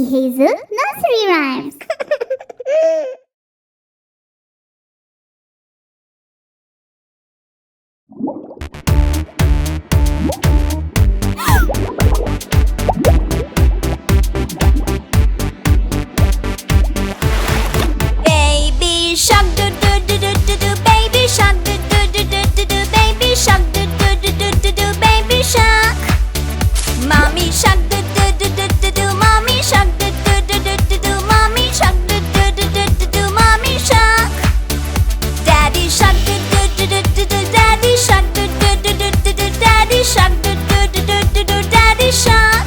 me Hazel, Nursery Rhymes. Baby shark do do do do do do, baby shark do do do do do do, baby shark do do do do do do, baby shark. Mommy shark do do do do do do, mommy shark do do do do do do, mommy shark do do do do do do, mommy shark. Daddy shark do do do do do do, daddy shark do do do do do do, daddy shark do do do do do do, daddy shark.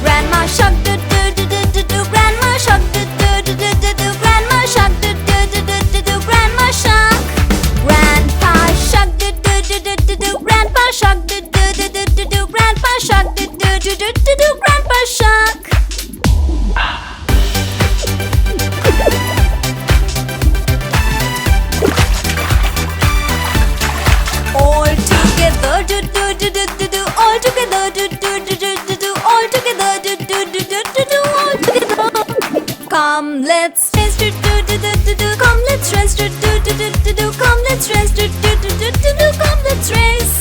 Grandma shark do do do do do do, grandma shark do do do do do do, grandma shark do do do do do do, grandma shark. Grandpa shark do do do do do do, grandpa shark do do do do do do, grandpa shark do do do do do do, grandpa shark. All together do do do do do do, all together do do do do do do, all together do do do do do do, all together. Come let's race do do do do do do, come let's race do do do do do do, come let's race do do do do do do, come let's race.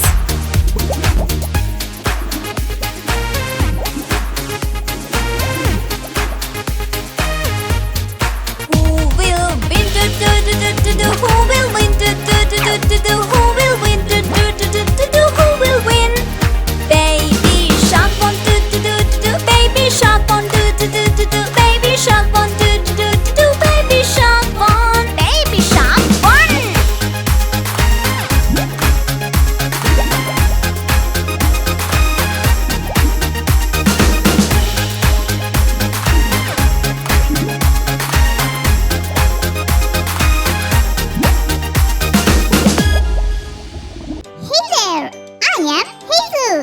Who will win do do do do do do, who will win do do do do do do, who will win do do do do do do, who will win? Baby shark won do do do do do, baby shark won do do do do do, baby shark won do do do do do, baby shark won, baby shark won. Hey there, I am Hazel.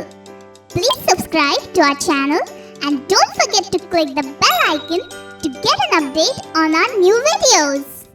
Please subscribe to our channel and don't forget to click the bell icon to get an update on our new videos.